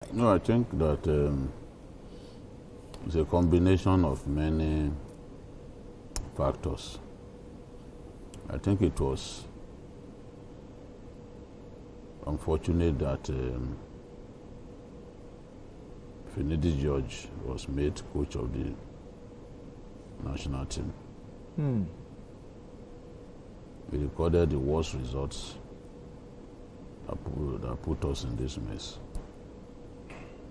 No, I think that it's a combination of many factors. I think it was unfortunate that Finidi George was made coach of the national team. He recorded the worst results that put us in this mess.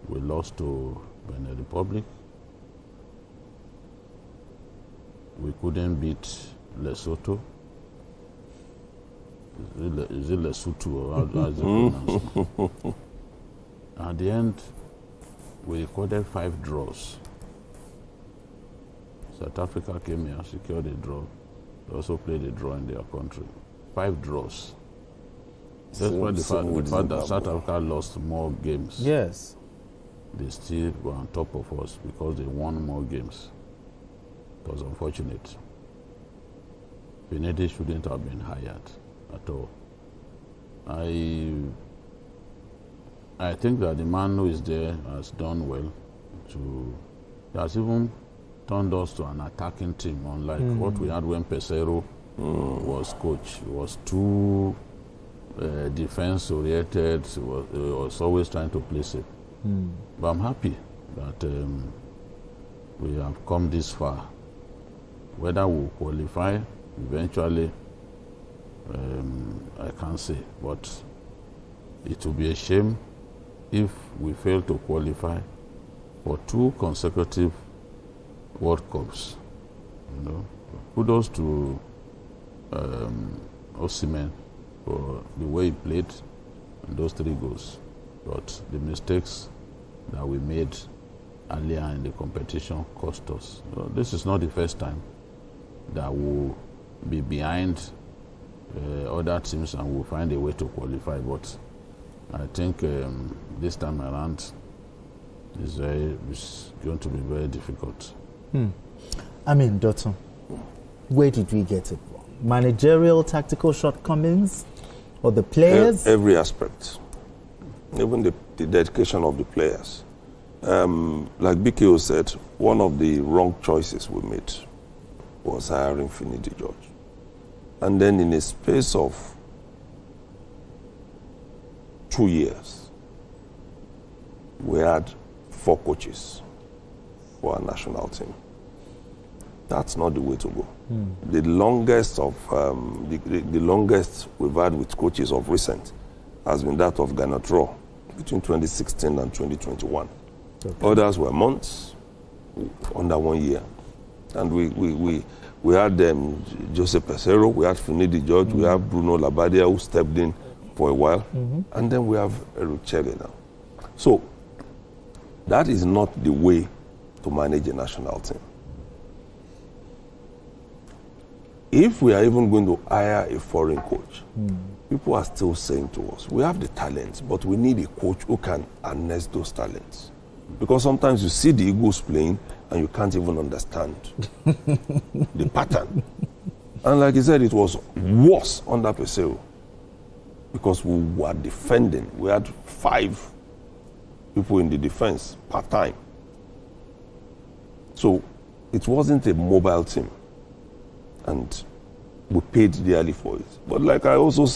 We lost to Benin Republic. We couldn't beat Lesotho. Is it Lesotho or how is it pronounced? At the end, we recorded 5 draws. South Africa came here, secured a draw. They also played a draw in their country. 5 draws. Despite the fact that South Africa lost more games. Yes. They still were on top of us because they won more games. It was unfortunate. Finidi shouldn't have been hired at all. I think that the man who is there has done well. He has even turned us to an attacking team, unlike what we had when Pesero was coach. He was too defense-oriented. He was always trying to play safe. But I'm happy that we have come this far. Whether we'll qualify eventually, I can't say. But it will be a shame if we fail to qualify for 2 consecutive World Cups. You know, kudos to Osimhen for the way he played in those 3 goals. But the mistakes that we made earlier in the competition cost us. This is not the first time that we'll be behind other teams and we'll find a way to qualify. But I think this time around it's going to be very difficult. I mean, Dotun, where did we get it wrong? Managerial, tactical shortcomings, or the players? Every aspect. Even the dedication of the players. Like BKO said, one of the wrong choices we made was hiring Finidi George. And then in a space of 2 years, we had 4 coaches for our national team. That's not the way to go. The longest of the longest we've had with coaches of recent has been that of Ghana Draw between 2016 and 2021. Okay. Others were months, under 1 year. And we had Joseph Pesero, we had Finidi George, we have Bruno Labbadia who stepped in for a while, and then we have Eric Chelle now. So that is not the way to manage a national team. If we are even going to hire a foreign coach, people are still saying to us, we have the talents, but we need a coach who can harness those talents. Because sometimes you see the Eagles playing and you can't even understand the pattern. And like he said, it was worse under Pesero because we were defending. We had 5 people in the defense part-time. So it wasn't a mobile team. And we paid dearly for it. But like I also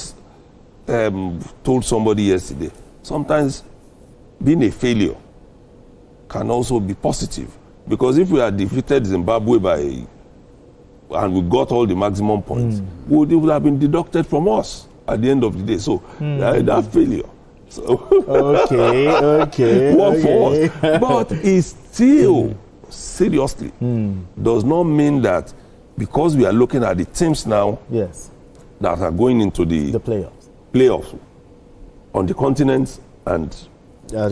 told somebody yesterday, sometimes being a failure can also be positive. Because if we had defeated Zimbabwe and we got all the maximum points, it would have been deducted from us at the end of the day. So that failure. So okay. What for us? But it still, seriously, does not mean that because we are looking at the teams now that are going into the playoffs on the continent and the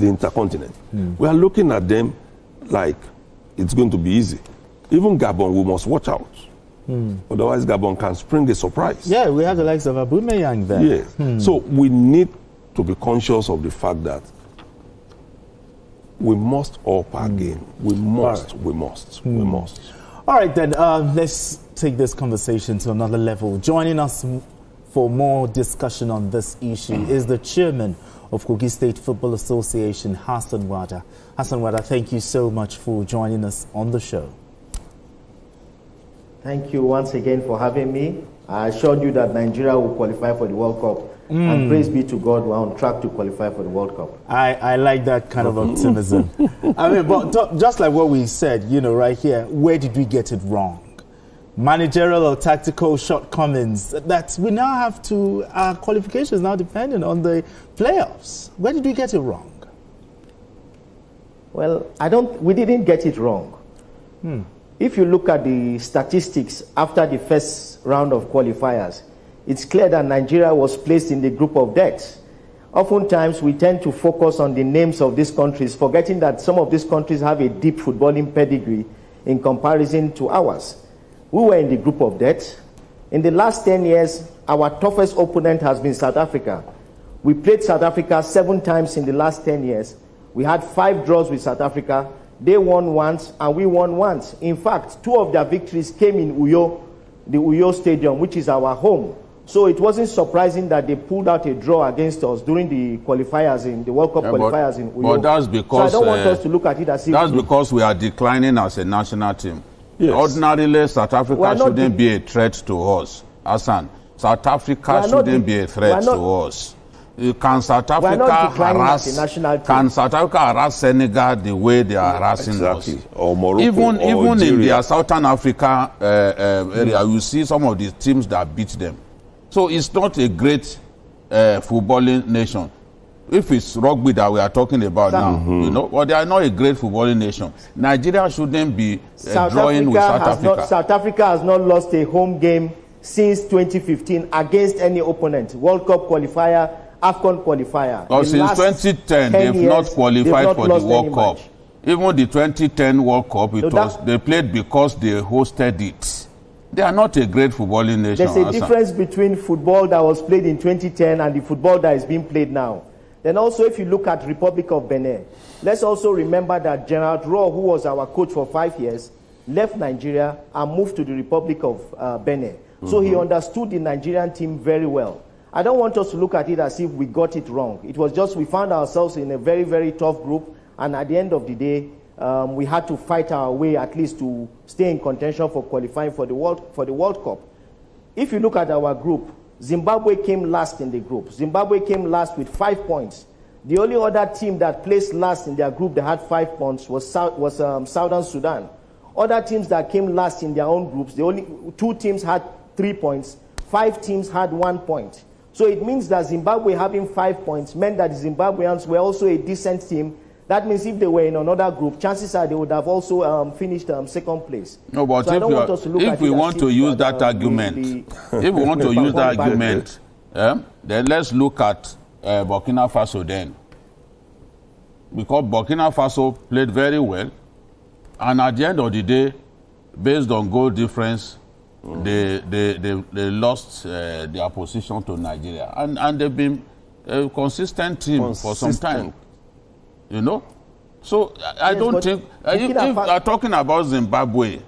intercontinent. We are looking at them like it's going to be easy. Even Gabon, we must watch out. Otherwise, Gabon can spring a surprise. Yeah, we have the likes of Aubameyang there. Yes. So we need to be conscious of the fact that we must up our game. We must. All right, then, let's take this conversation to another level. Joining us for more discussion on this issue is the chairman of Kogi State Football Association, Hassan Wada. Hassan Wada, thank you so much for joining us on the show. Thank you once again for having me. I assured you that Nigeria will qualify for the World Cup. And praise be to God, we're on track to qualify for the World Cup. I like that kind of optimism. I mean, but just like what we said, you know, right here, where did we get it wrong? Managerial or tactical shortcomings that we now have to, our qualifications now depending on the playoffs. Where did we get it wrong? Well, we didn't get it wrong. If you look at the statistics after the first round of qualifiers, it's clear that Nigeria was placed in the group of death. Oftentimes, we tend to focus on the names of these countries, forgetting that some of these countries have a deep footballing pedigree in comparison to ours. We were in the group of death. In the last 10 years, our toughest opponent has been South Africa. We played South Africa 7 times in the last 10 years. We had 5 draws with South Africa. They won once, and we won once. In fact, 2 of their victories came in Uyo, the Uyo Stadium, which is our home. So it wasn't surprising that they pulled out a draw against us during the qualifiers in the World Cup qualifiers in Uyo. But that's because so I don't want us to look at it as if that's because we are declining as a national team. Yes. Ordinarily, South Africa shouldn't be a threat to us. Hassan, South Africa shouldn't be a threat to us. Can South Africa harass Senegal the way they are harassing us? Or Morocco, even or in their Southern Africa area, you see some of the teams that beat them. So it's not a great footballing nation. If it's rugby that we are talking about now, you know, but they are not a great footballing nation. Nigeria shouldn't be drawing with South Africa. South Africa has not lost a home game since 2015 against any opponent. World Cup qualifier, AFCON qualifier. But since 2010, they've not qualified for the World Cup. Even the 2010 World Cup, they played because they hosted it. They are not a great footballing nation. There's a difference between football that was played in 2010 and the football that is being played now. Then also, if you look at Republic of Benin, let's also remember that Gerard Rohr, who was our coach for 5 years, left Nigeria and moved to the Republic of Benin. So he understood the Nigerian team very well. I don't want us to look at it as if we got it wrong. It was just we found ourselves in a very, very tough group, and at the end of the day, we had to fight our way at least to stay in contention for qualifying for the World Cup. If you look at our group, Zimbabwe came last in the group. Zimbabwe came last with 5 points. The only other team that placed last in their group that had 5 points was Southern Sudan. Other teams that came last in their own groups, the only 2 teams had 3 points, 5 teams had 1 point. So it means that Zimbabwe having 5 points meant that the Zimbabweans were also a decent team. That means if they were in another group, chances are they would have also finished second place. No, but so if we want to use that argument, if we want to use that argument, then let's look at Burkina Faso then. Because Burkina Faso played very well, and at the end of the day, based on goal difference, they lost their position to Nigeria. And they've been a consistent team for some time. You know? So I don't think, if you are talking about Zimbabwe,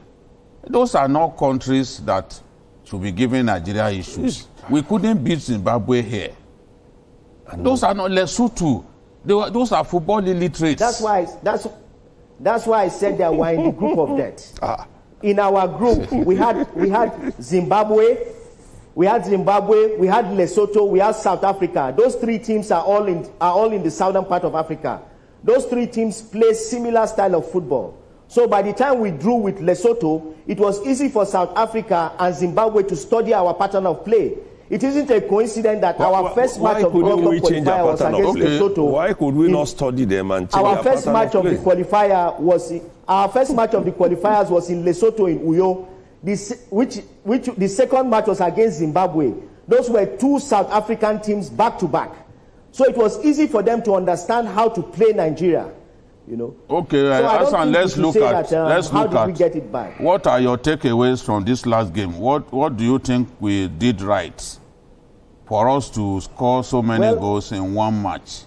those are not countries that should be giving Nigeria issues. We couldn't beat Zimbabwe here. Those are not Lesotho. Those are football illiterates. That's why I said that we're in the group of death. In our group, we had Zimbabwe, we had Lesotho, we had South Africa. Those 3 teams are all in the southern part of Africa. Those 3 teams play similar style of football. So by the time we drew with Lesotho, it was easy for South Africa and Zimbabwe to study our pattern of play. It isn't a coincidence that our first match of the World Cup qualifier was against Lesotho. Why could we not study them and change our first match of the qualifier was our first match of the qualifiers was in Lesotho in Uyo. The second match was against Zimbabwe. Those were 2 South African teams back to back. So it was easy for them to understand how to play Nigeria, you know. Okay, so let's look at how did we get it back? What are your takeaways from this last game? What do you think we did right for us to score so many goals in one match?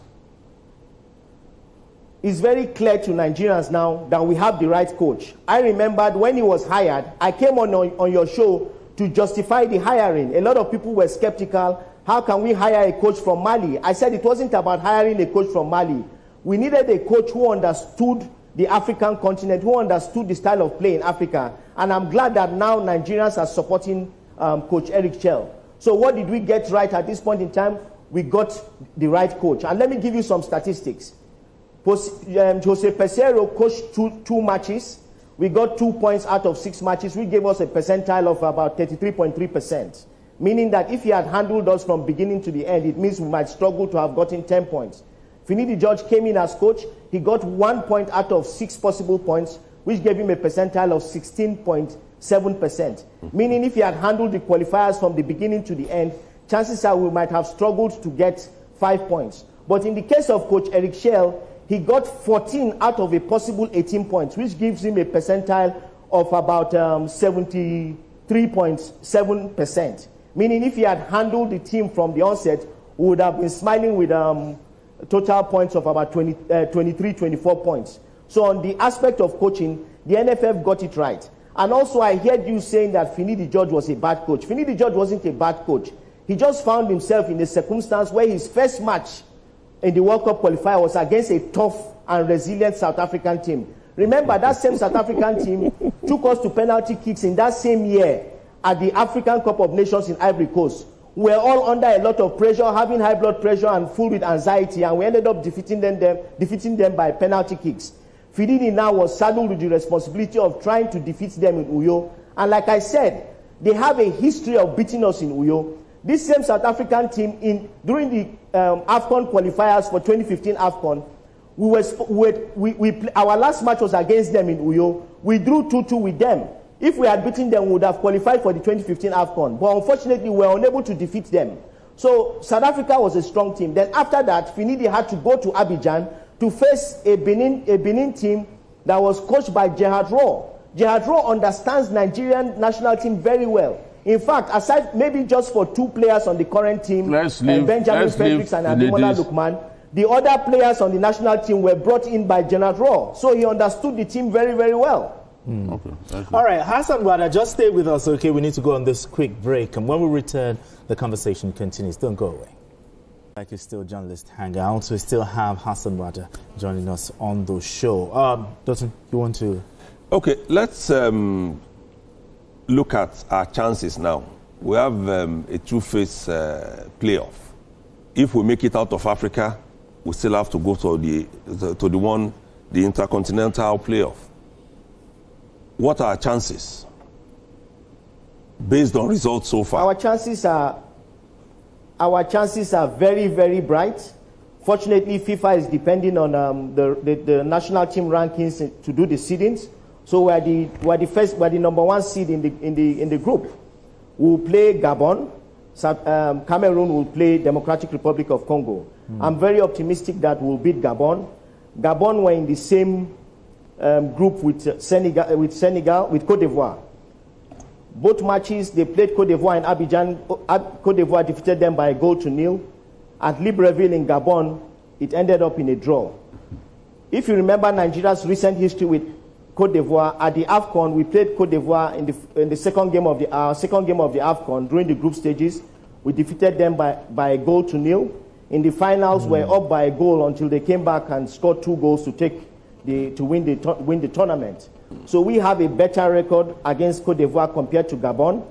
It's very clear to Nigerians now that we have the right coach. I remembered when he was hired, I came on your show to justify the hiring. A lot of people were skeptical. How can we hire a coach from Mali? I said it wasn't about hiring a coach from Mali. We needed a coach who understood the African continent, who understood the style of play in Africa. And I'm glad that now Nigerians are supporting Coach Eric Chell. So what did we get right at this point in time? We got the right coach. And let me give you some statistics. Jose Peseiro coached two matches. We got 2 points out of 6 matches, which gave us a percentile of about 33.3%. Meaning that if he had handled us from beginning to the end, it means we might struggle to have gotten 10 points. Finidi George came in as coach. He got 1 point out of 6 possible points, which gave him a percentile of 16.7%. Meaning if he had handled the qualifiers from the beginning to the end, chances are we might have struggled to get 5 points. But in the case of Coach Eric Chell, he got 14 out of a possible 18 points, which gives him a percentile of about 73.7%. Meaning if he had handled the team from the onset, we would have been smiling with total points of about 23, 24 points. So on the aspect of coaching, the NFF got it right. And also I heard you saying that Finidi George was a bad coach. Finidi George wasn't a bad coach. He just found himself in a circumstance where his first match in the World Cup qualifier was against a tough and resilient South African team. Remember, that same South African team took us to penalty kicks in that same year at the African Cup of Nations in Ivory Coast. We were all under a lot of pressure, having high blood pressure and full with anxiety, and we ended up defeating them by penalty kicks. Finidi now was saddled with the responsibility of trying to defeat them in Uyo. And like I said, they have a history of beating us in Uyo. This same South African team, during the AFCON qualifiers for 2015 AFCON, our last match was against them in Uyo. We drew 2-2 with them. If we had beaten them, we would have qualified for the 2015 AFCON. But unfortunately, we were unable to defeat them. So South Africa was a strong team. Then after that, Finidi had to go to Abidjan to face a Benin team that was coached by Gerhard Rohr. Gerhard Rohr understands Nigerian national team very well. In fact, aside maybe just for 2 players on the current team, Benjamin Fredericks and Ademola Lookman, the other players on the national team were brought in by Gerhard Rohr. So he understood the team very, very well. Okay. All right, Hassan Wada, just stay with us, okay? We need to go on this quick break. And when we return, the conversation continues. Don't go away. Like it's still journalist hangout. We still have Hassan Wada joining us on the show. Dotun, you want to? Okay, let's look at our chances now. We have a two-phase playoff. If we make it out of Africa, we still have to go to the intercontinental playoff. What are our chances based on results so far? Our chances are very, very bright. Fortunately, FIFA is depending on the national team rankings to do the seedings. So we're the number 1 seed in the group. We'll play Gabon. Cameroon will play Democratic Republic of Congo. I'm very optimistic that we'll beat Gabon. Gabon were in the same group with Cote d'Ivoire. Both matches, they played Cote d'Ivoire in Abidjan. Cote d'Ivoire defeated them by 1-0. At Libreville in Gabon, it ended up in a draw. If you remember Nigeria's recent history with Cote d'Ivoire, at the AFCON, we played Cote d'Ivoire in the second game of the AFCON during the group stages. We defeated them by 1-0. In the finals, we're up by a goal until they came back and scored 2 goals to win the tournament. So we have a better record against Cote d'Ivoire compared to Gabon,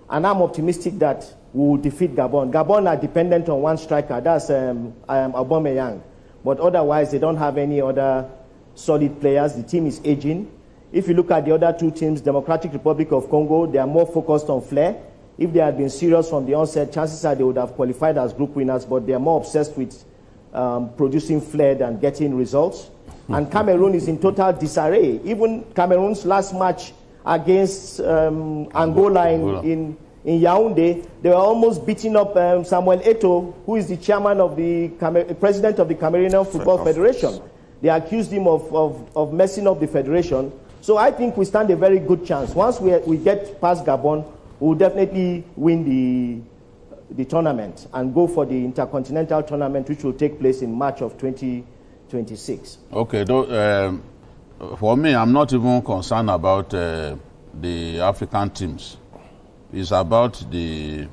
and I'm optimistic that we will defeat Gabon. Gabon are dependent on one striker, that's Aubameyang, but otherwise they don't have any other solid players. The team is aging. If you look at the other 2 teams, Democratic Republic of Congo, they are more focused on flair. If they had been serious from the onset, chances are they would have qualified as group winners, but they are more obsessed with producing flair than getting results. And Cameroon is in total disarray. Even Cameroon's last match against Angola in Yaoundé, they were almost beating up Samuel Eto'o, who is the chairman of the president of the Cameroonian Football Federation. They accused him of messing up the federation. So I think we stand a very good chance. Once we get past Gabon, we'll definitely win the tournament and go for the Intercontinental Tournament, which will take place in March of 2026. Okay, for me, I'm not even concerned about the African teams. It's about the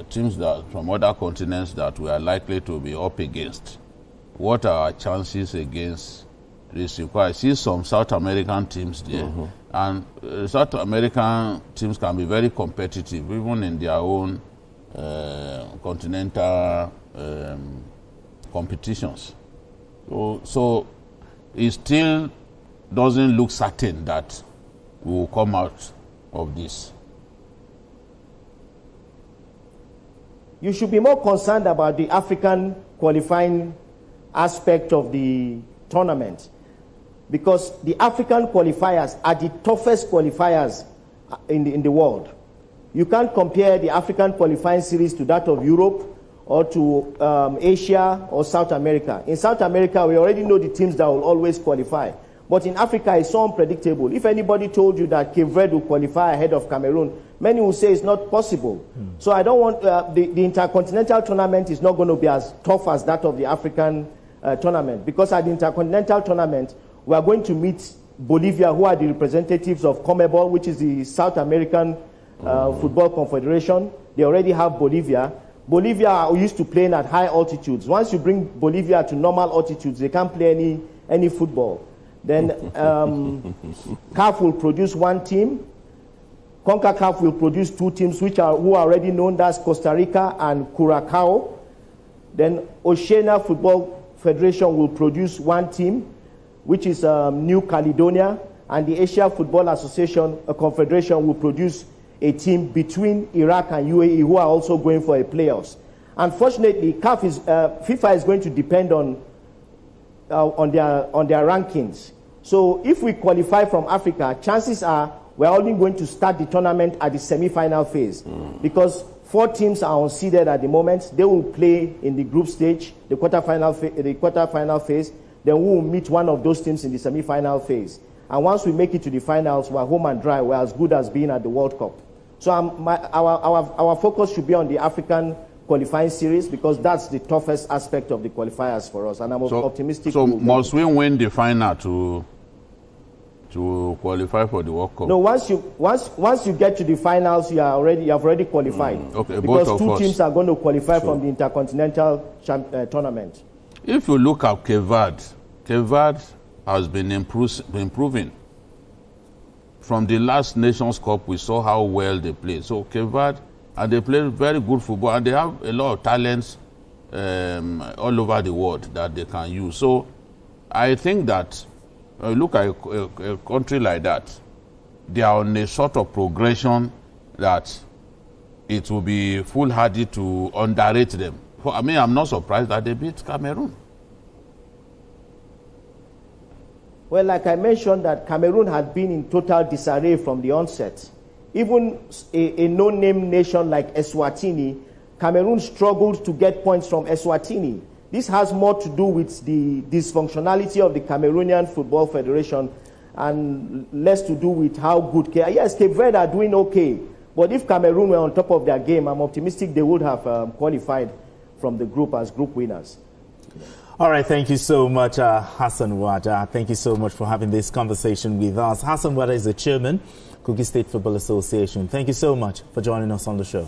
teams that from other continents that we are likely to be up against. What are our chances against this? I see some South American teams there, and South American teams can be very competitive, even in their own continental competitions. So it still doesn't look certain that we will come out of this. You should be more concerned about the African qualifying aspect of the tournament, because the African qualifiers are the toughest qualifiers in the world. You can't compare the African qualifying series to that of Europe or to Asia or South America. In South America, we already know the teams that will always qualify. But in Africa, it's so unpredictable. If anybody told you that Cape Verde will qualify ahead of Cameroon, many will say it's not possible. So I don't want, the Intercontinental tournament is not going to be as tough as that of the African tournament. Because at the Intercontinental tournament, we are going to meet Bolivia, who are the representatives of CONMEBOL, which is the South American Football Confederation. They already have Bolivia. Bolivia are used to playing at high altitudes. Once you bring Bolivia to normal altitudes, they can't play any football. Then CAF will produce one team. CONCACAF will produce two teams who are already known as Costa Rica and Curacao. Then Oceania Football Federation will produce one team, which is New Caledonia, and the Asia Football Association, a confederation, will produce a team between Iraq and UAE, who are also going for a playoffs. Unfortunately, FIFA is going to depend on their rankings. So if we qualify from Africa, chances are we're only going to start the tournament at the semi-final phase, because 4 teams are unseeded at the moment. They will play in the group stage, the quarterfinal phase. Then we will meet one of those teams in the semi-final phase. And once we make it to the finals, we're home and dry. We're as good as being at the World Cup. So our focus should be on the African qualifying series, because that's the toughest aspect of the qualifiers for us. And I'm optimistic. So must we win the final to qualify for the World Cup? No, once you get to the finals, you have already qualified. Okay, because both of us. 2 teams are going to qualify from the Intercontinental tournament. If you look at Cape Verde has been improving. From the last Nations Cup, we saw how well they played. So Cape Verde, and they play very good football, and they have a lot of talents all over the world that they can use. So I think that look at a country like that, they are on a sort of progression that it will be foolhardy to underrate them. I mean, I'm not surprised that they beat Cameroon. Well, like I mentioned, that Cameroon had been in total disarray from the onset. Even a no-name nation like Eswatini, Cameroon struggled to get points from Eswatini. This has more to do with the dysfunctionality of the Cameroonian Football Federation and less to do with how good yes, Cape Verde are doing okay. But if Cameroon were on top of their game, I'm optimistic they would have qualified from the group as group winners. All right, thank you so much, Hassan Wada. Thank you so much for having this conversation with us. Hassan Wada is the chairman, Kogi State Football Association. Thank you so much for joining us on the show.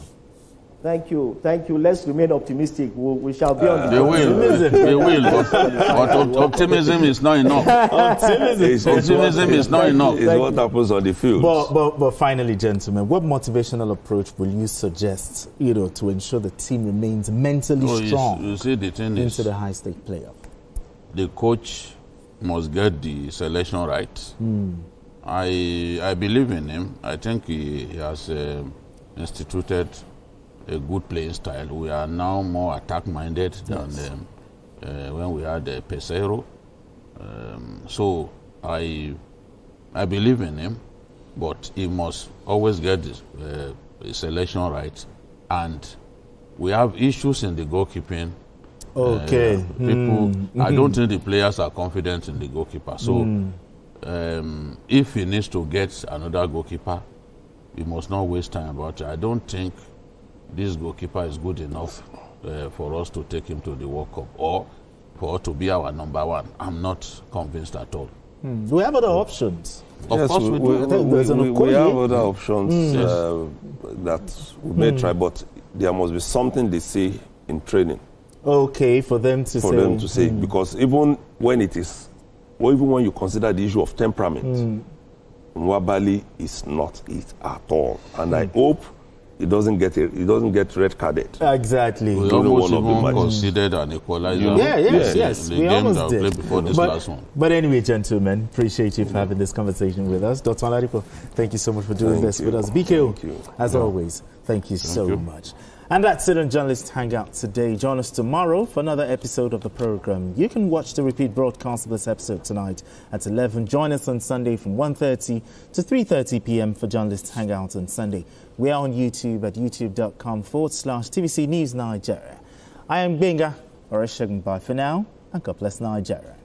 Thank you. Thank you. Let's remain optimistic. We shall be on the They will. But optimism is not enough. Optimism is not enough. It's what happens on the field. But finally, gentlemen, what motivational approach will you suggest, to ensure the team remains mentally strong you see, the thing into the high-stake playoff? The coach must get the selection right. I believe in him. I think he has instituted a good playing style. We are now more attack-minded than when we had Pesero. So I believe in him, but he must always get the selection right. And we have issues in the goalkeeping. Okay. I don't think the players are confident in the goalkeeper. So if he needs to get another goalkeeper, we must not waste time about it. I don't think this goalkeeper is good enough for us to take him to the World Cup or for to be our number 1. I'm not convinced at all. We have other options. Of course we do. We have other options that we may try, but there must be something they say in training. Okay, for them to say. Because even when it is, or even when you consider the issue of temperament, Nwabali is not it at all. And I hope he doesn't get red carded. Exactly. We almost even considered an equalizer. Yes. The We game almost that did. played before this last one. But anyway, gentlemen, appreciate you for having this conversation with us. Dr. Oladipo, thank you so much for doing this with us. BKO, as always, thank you so much. And that's it on Journalist Hangout today. Join us tomorrow for another episode of the program. You can watch the repeat broadcast of this episode tonight at 11. Join us on Sunday from 1:30 to 3:30 p.m. for Journalist Hangout on Sunday. We are on YouTube at youtube.com/TVC News Nigeria. I am Benga Oreshegun. Bye for now, and God bless Nigeria.